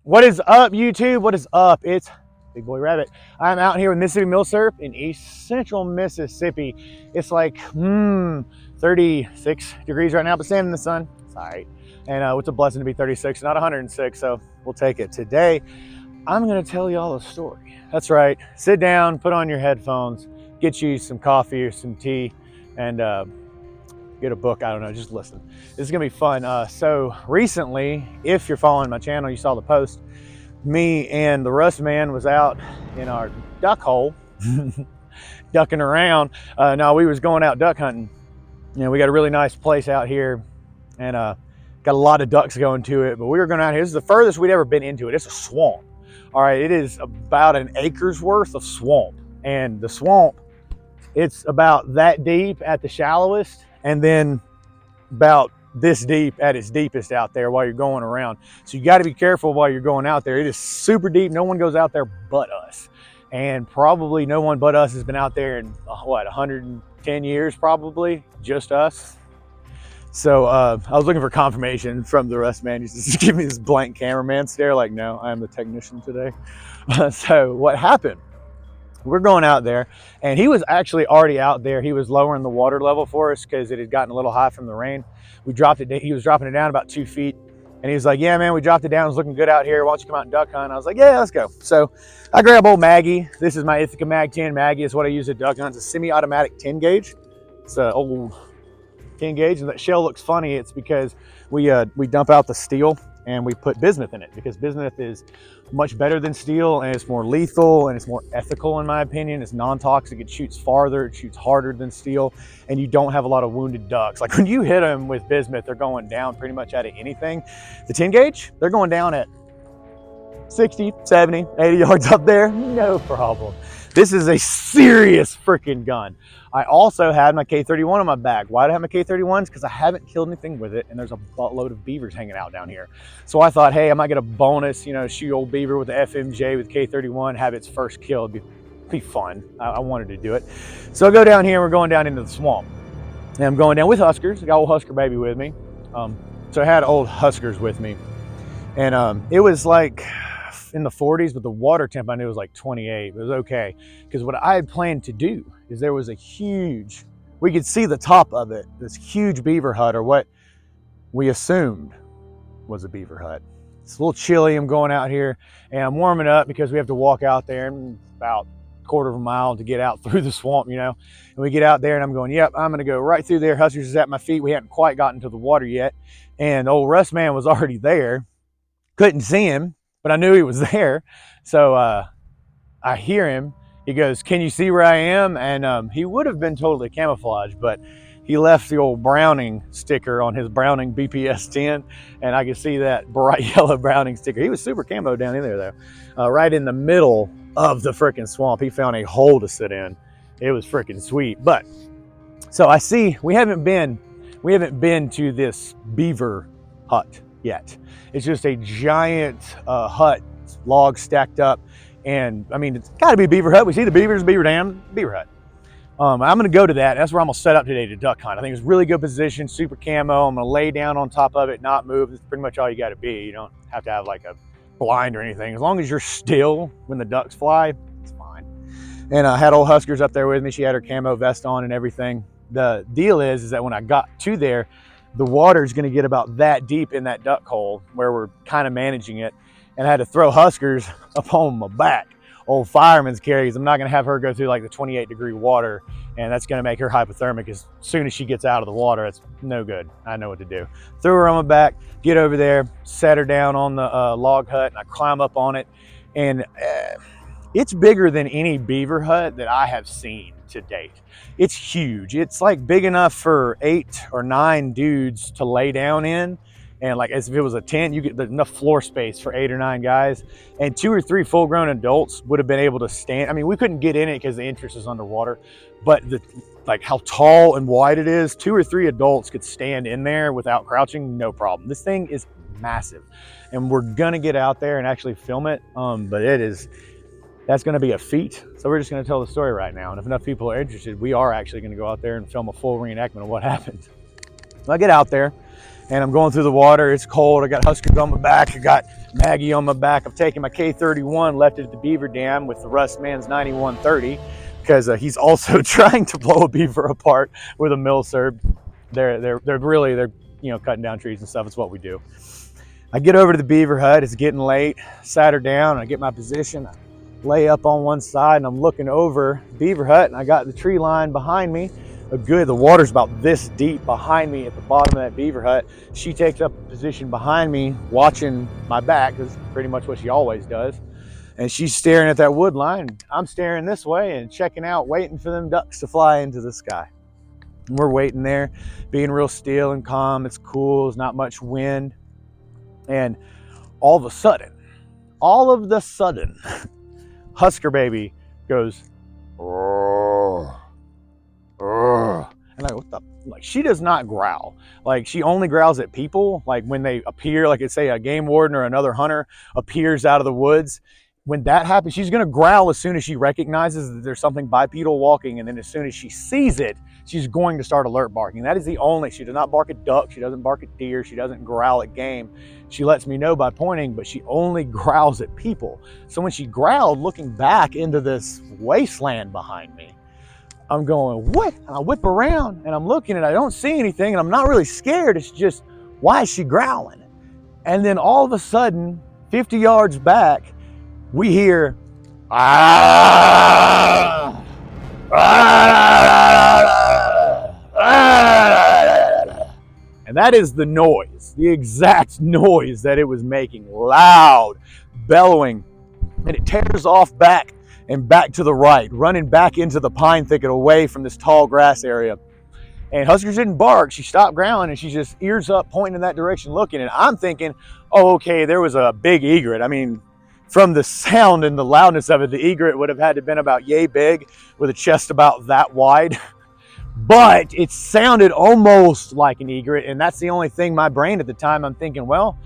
What is up, YouTube? What is up? It's Big Boy Rabbit. I'm out here with Mississippi Milsurp in East Central Mississippi. It's like 36 degrees right now, but standing in the sun. It's all right. And it's a blessing to be 36, not 106, so we'll take it. Today, I'm going to tell y'all a story. That's right. Sit down, put on your headphones, get you some coffee or some tea, and get a book. I don't know, just listen. This is gonna be fun. So recently, if you're following my channel, you saw the post. Me and the Rust Man was out in our duck hole, ducking around. No, we was going out duck hunting. You know, we got a really nice place out here, and got a lot of ducks going to it. But we were going out here. This is the furthest we'd ever been into it. It's a swamp. All right, it is about an acre's worth of swamp, and the swamp, it's about that deep at the shallowest, and then about this deep at its deepest out there while you're going around. So you got to be careful while you're going out there. It is super deep. No one goes out there but us. And probably no one but us has been out there in, what, 110 years probably? Just us. So I was looking for confirmation from the Rust Man. He's just giving me this blank cameraman stare like, no, I am the technician today. So what happened? We're going out there, and he was actually already out there. He was lowering the water level for us because it had gotten a little high from the rain. We dropped it. He was dropping it down about 2 feet, and he was like, yeah, man, we dropped it down. It's looking good out here. Why don't you come out and duck hunt? I was like, yeah, let's go. So I grab old Maggie. This is my Ithaca Mag 10. Maggie is what I use at duck hunt. It's a semi-automatic 10 gauge. It's an old 10 gauge, and that shell looks funny. It's because we dump out the steel and we put bismuth in it, because bismuth is much better than steel, and it's more lethal, and it's more ethical in my opinion. It's non-toxic, it shoots farther, it shoots harder than steel, and you don't have a lot of wounded ducks. Like when you hit them with bismuth, they're going down pretty much out of anything. The 10 gauge, they're going down at 60, 70, 80 yards up there, no problem. This is a serious freaking gun. I also had my K31 on my back. Why do I have my K31s? Because I haven't killed anything with it, and there's a buttload of beavers hanging out down here. So I thought, hey, I might get a bonus, you know, shoot old beaver with the FMJ with K31, have its first kill. It'd be fun. I wanted to do it. So I go down here, and we're going down into the swamp. And I'm going down with Huskers. I got old Husker baby with me. So I had old Huskers with me. And it was like in the 40s, but the water temp I knew was like 28. It was okay, because what I had planned to do is there was a huge, we could see the top of it, this huge beaver hut, or what we assumed was a beaver hut. It's a little chilly. I'm going out here and I'm warming up because we have to walk out there and about a quarter of a mile to get out through the swamp, you know. And we get out there and I'm going, yep, I'm gonna go right through there. Huskers is at my feet. We hadn't quite gotten to the water yet, and old Rust Man was already there. Couldn't see him, but I knew he was there. So I hear him. He goes, can you see where I am? And he would have been totally camouflaged, but he left the old Browning sticker on his Browning BPS 10, and I could see that bright yellow Browning sticker. He was super camo down in there though. Right in the middle of the freaking swamp, he found a hole to sit in. It was freaking sweet. But so I see we haven't been to this beaver hut yet. It's just a giant hut, logs stacked up, and I mean, it's got to be a beaver hut. We see the beavers, beaver dam, beaver hut. I'm going to go to that. That's where I'm going to set up today to duck hunt. I think it's really good position, super camo. I'm going to lay down on top of it, not move. That's pretty much all you got to be. You don't have to have like a blind or anything. As long as you're still when the ducks fly, it's fine. And I had old Huskers up there with me. She had her camo vest on and everything. The deal is that when I got to there, the water is going to get about that deep in that duck hole where we're kind of managing it. And I had to throw Huskers up on my back. Old fireman's carries. I'm not going to have her go through like the 28-degree water, and that's going to make her hypothermic as soon as she gets out of the water. It's no good. I know what to do. Throw her on my back, get over there, set her down on the log hut, and I climb up on it. And it's bigger than any beaver hut that I have seen to date. It's huge. It's like big enough for 8 or 9 dudes to lay down in. And like as if it was a tent, you get enough floor space for 8 or 9 guys. And 2 or 3 full-grown adults would have been able to stand. I mean, we couldn't get in it because the entrance is underwater, but like how tall and wide it is, 2 or 3 adults could stand in there without crouching, no problem. This thing is massive, and we're gonna get out there and actually film it. But that's gonna be a feat. So we're just gonna tell the story right now. And if enough people are interested, we are actually gonna go out there and film a full reenactment of what happened. So I get out there, and I'm going through the water. It's cold. I got huskers on my back. I got Maggie on my back. I'm taking my K31, left it at the beaver dam with the Russ Man's 9130 because he's also trying to blow a beaver apart with a Milsurp. They're cutting down trees and stuff. It's what we do. I get over to the beaver hut. It's getting late. Sat her down. I get my position. I lay up on one side and I'm looking over the beaver hut, and I got the tree line behind me. The water's about this deep behind me at the bottom of that beaver hut. She takes up a position behind me, watching my back, because pretty much what she always does. And she's staring at that wood line. I'm staring this way and checking out, waiting for them ducks to fly into the sky. And we're waiting there, being real still and calm. It's cool. There's not much wind. And all of a sudden, Husker baby goes, "Roar, roar." And like, what the? Like, she does not growl. Like, she only growls at people. Like when they appear, like say a game warden or another hunter appears out of the woods. When that happens, she's gonna growl as soon as she recognizes that there's something bipedal walking, and then as soon as she sees it, she's going to start alert barking. That is the only. She does not bark at duck. She doesn't bark at deer. She doesn't growl at game. She lets me know by pointing, but she only growls at people. So when she growled, looking back into this wasteland behind me, I'm going, what? And I whip around and I'm looking and I don't see anything, and I'm not really scared. It's just, why is she growling? And then all of a sudden, 50 yards back, we hear, ah, and that is the noise, the exact noise that it was making, loud, bellowing, and it tears off back and back to the right, running back into the pine thicket away from this tall grass area. And Huskers didn't bark. She stopped growling and she's just ears up, pointing in that direction, looking. And I'm thinking, oh, okay, there was a big egret. I mean, from the sound and the loudness of it, the egret would have had to have been about yay big with a chest about that wide. But it sounded almost like an egret, and that's the only thing my brain at the time, I'm thinking, well,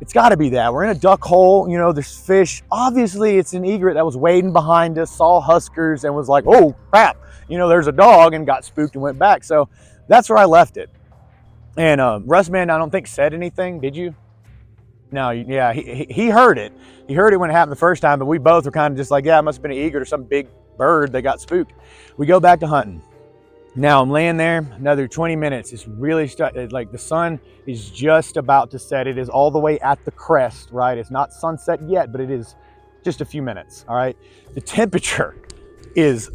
it's got to be that. We're in a duck hole, you know, there's fish. Obviously, it's an egret that was wading behind us, saw Huskers, and was like, oh, crap, you know, there's a dog, and got spooked and went back. So that's where I left it. And Russman, I don't think, said anything, did you? No, yeah, he heard it. He heard it when it happened the first time, but we both were kind of just like, yeah, it must have been an egret or some big bird that got spooked. We go back to hunting. Now I'm laying there another 20 minutes. It's really like the sun is just about to set. It is all the way at the crest, right? It's not sunset yet, but it is just a few minutes, all right? The temperature is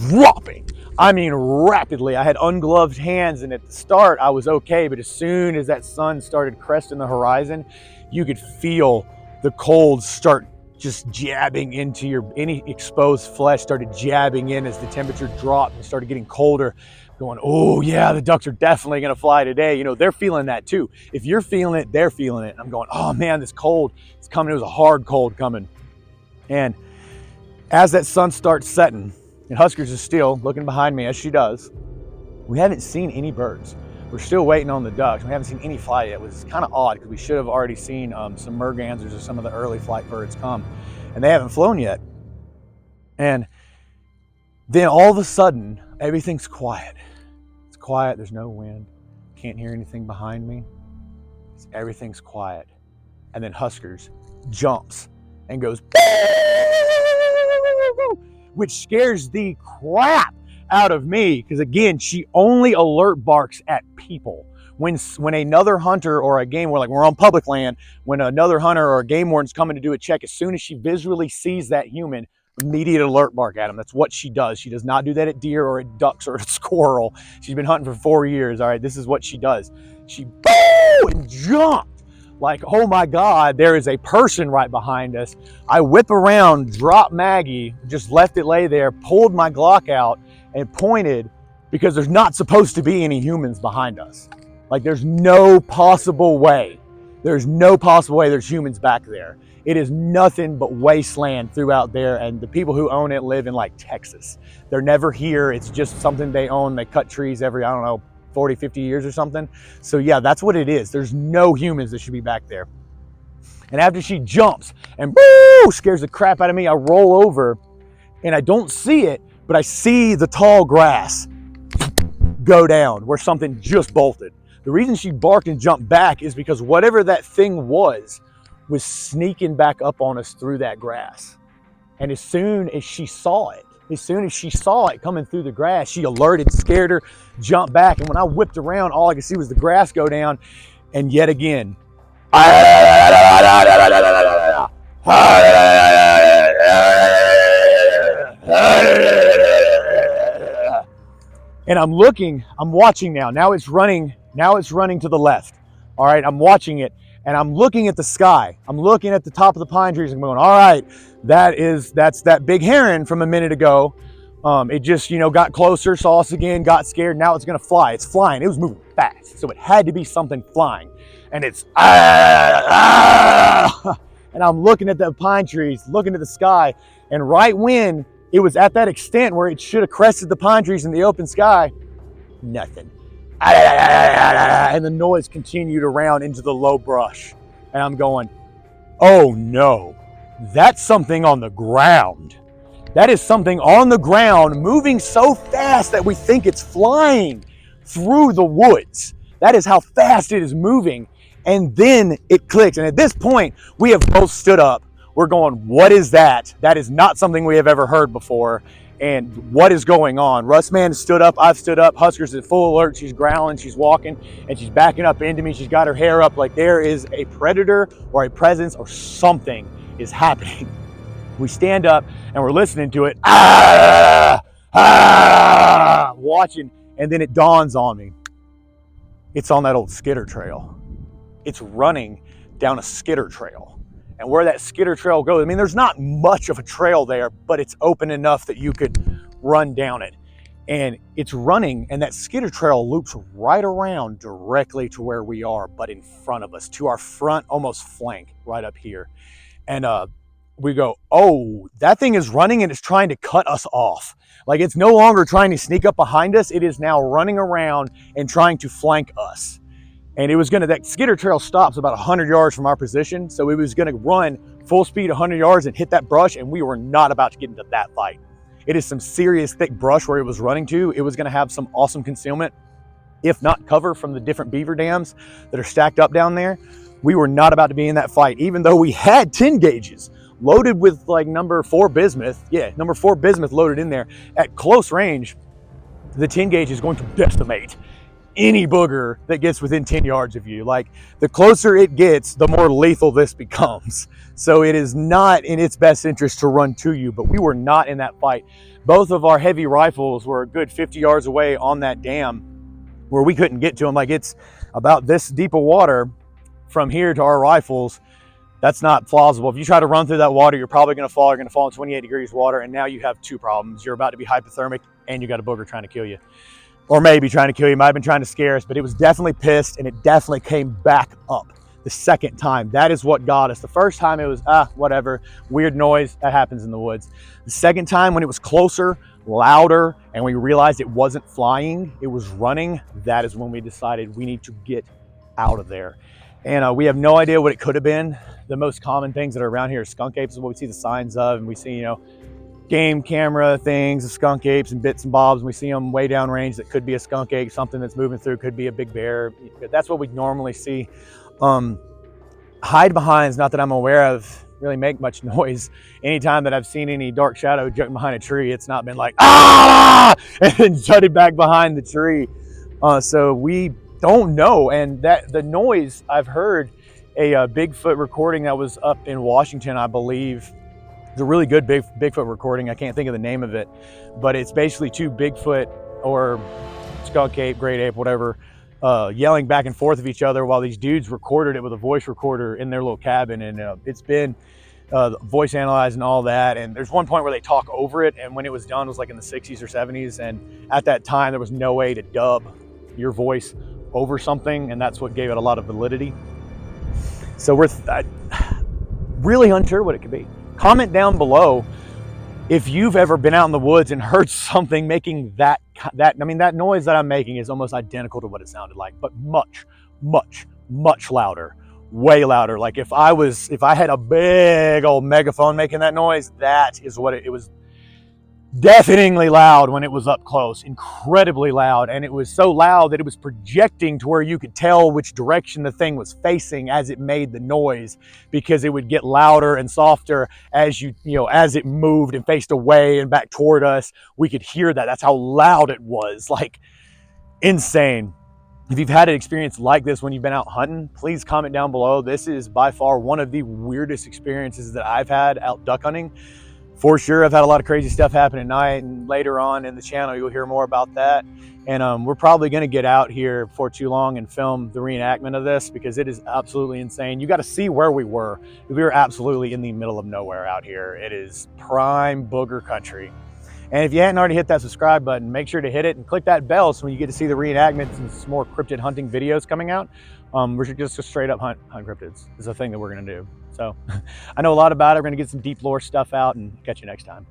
dropping. I mean, rapidly. I had ungloved hands, and at the start I was okay, but as soon as that sun started cresting the horizon, you could feel the cold start just jabbing into any exposed flesh, started jabbing in as the temperature dropped and started getting colder, going, oh yeah, the ducks are definitely gonna fly today. You know, they're feeling that too. If you're feeling it, they're feeling it. I'm going, oh man, this cold, it's coming. It was a hard cold coming. And as that sun starts setting, and Huskers is still looking behind me as she does, we haven't seen any birds. We're still waiting on the ducks. We haven't seen any flight yet, which is kind of odd because we should have already seen some mergansers or some of the early flight birds come, and they haven't flown yet. And then all of a sudden, everything's quiet. It's quiet. There's no wind. Can't hear anything behind me. Everything's quiet. And then Huskers jumps and goes, which scares the crap out of me, because again, she only alert barks at people. When another hunter or a game warden, like we're on public land, when another hunter or a game warden's coming to do a check, as soon as she visually sees that human, immediate alert bark at him. That's what she does. She does not do that at deer or at ducks or at squirrel. She's been hunting for 4 years. All right, this is what she does. She boo and jumped like, oh my God, there is a person right behind us. I whip around, drop Maggie, just left it lay there, pulled my Glock out and pointed, because there's not supposed to be any humans behind us. Like, there's no possible way. There's no possible way there's humans back there. It is nothing but wasteland throughout there, and the people who own it live in like Texas. They're never here. It's just something they own. They cut trees every, I don't know, 40, 50 years or something. So yeah, that's what it is. There's no humans that should be back there. And after she jumps and woo, scares the crap out of me, I roll over and I don't see it, but I see the tall grass go down where something just bolted. The reason she barked and jumped back is because whatever that thing was sneaking back up on us through that grass. And as soon as she saw it coming through the grass, she alerted, scared her, jumped back. And when I whipped around, all I could see was the grass go down. And yet again, and I'm watching now. Now it's running to the left. All right, I'm watching it and I'm looking at the sky. I'm looking at the top of the pine trees and going, all right, that's that big heron from a minute ago. It just, got closer, saw us again, got scared. Now it's gonna fly. It's flying. It was moving fast. So it had to be something flying. And it's, and I'm looking at the pine trees, looking at the sky. And right when it was at that extent where it should have crested the pine trees in the open sky, nothing. And the noise continued around into the low brush. And I'm going, oh no, that's something on the ground. That is something on the ground moving so fast that we think it's flying through the woods. That is how fast it is moving. And then it clicks. And at this point, we have both stood up. We're going, what is that? That is not something we have ever heard before. And what is going on? Russman stood up. I've stood up. Husker's at full alert. She's growling. She's walking. And she's backing up into me. She's got her hair up like there is a predator or a presence or something is happening. We stand up and we're listening to it. Watching. And then it dawns on me. It's on that old skidder trail. It's running down a skidder trail. And where that skidder trail goes, I mean, there's not much of a trail there, but it's open enough that you could run down it. And it's running, and that skidder trail loops right around directly to where we are, but in front of us, to our front, almost flank, right up here. And we go, oh, that thing is running and it's trying to cut us off. Like, it's no longer trying to sneak up behind us. It is now running around and trying to flank us. And it was that skidder trail stops about 100 yards from our position. So it was gonna run full speed 100 yards and hit that brush, and we were not about to get into that fight. It is some serious thick brush where it was running to. It was gonna have some awesome concealment, if not cover from the different beaver dams that are stacked up down there. We were not about to be in that fight, even though we had 10 gauges loaded with like number 4 bismuth. Yeah, number 4 bismuth loaded in there. At close range, the 10 gauge is going to decimate any booger that gets within 10 yards of you. Like, the closer it gets, the more lethal this becomes. So it is not in its best interest to run to you, but we were not in that fight. Both of our heavy rifles were a good 50 yards away on that dam where we couldn't get to them. Like, it's about this deep of water from here to our rifles. That's not plausible. If you try to run through that water, you're probably gonna fall. You're gonna fall in 28 degrees water, and now you have 2 problems. You're about to be hypothermic, and you got a booger trying to kill you. Or maybe trying to kill you, might have been trying to scare us, but it was definitely pissed, and it definitely came back up the second time. That is what got us. The first time it was, whatever, weird noise, that happens in the woods. The second time when it was closer, louder, and we realized it wasn't flying, it was running, that is when we decided we need to get out of there. And we have no idea what it could have been. The most common things that are around here are skunk apes, is what we see the signs of, and we see, game camera things of skunk apes and bits and bobs, and we see them way down range. That could be a skunk ape, something that's moving through, could be a big bear. That's what we normally see. Hide behinds, not that I'm aware of, really make much noise. Anytime that I've seen any dark shadow jump behind a tree, it's not been like, ah, and then jutted back behind the tree. So we don't know. And that the noise, I've heard a Bigfoot recording that was up in Washington, I believe. It's a really good Bigfoot recording. I can't think of the name of it, but it's basically 2 Bigfoot or skunk ape, great ape, whatever, yelling back and forth of each other while these dudes recorded it with a voice recorder in their little cabin. And it's been voice analyzed and all that. And there's one point where they talk over it. And when it was done, it was like in the 60s or 70s. And at that time, there was no way to dub your voice over something. And that's what gave it a lot of validity. So we're really unsure what it could be. Comment down below if you've ever been out in the woods and heard something making that noise that I'm making is almost identical to what it sounded like, but much, much, much louder, way louder. Like if I had a big old megaphone making that noise, that is what it was. deafeningly loud when it was up close, incredibly loud. And it was so loud that it was projecting to where you could tell which direction the thing was facing as it made the noise, because it would get louder and softer as as it moved and faced away and back toward us. We could hear that. That's how loud it was, like insane. If you've had an experience like this when you've been out hunting, please comment down below. This is by far one of the weirdest experiences that I've had out duck hunting. For sure, I've had a lot of crazy stuff happen at night, and later on in the channel, you'll hear more about that. And we're probably going to get out here before too long and film the reenactment of this, because it is absolutely insane. You got to see where we were. We were absolutely in the middle of nowhere out here. It is prime booger country. And if you hadn't already hit that subscribe button, make sure to hit it and click that bell so when you get to see the reenactments and some more cryptid hunting videos coming out. We're just straight up hunt cryptids is a thing that we're going to do. So I know a lot about it. We're going to get some deep lore stuff out, and catch you next time.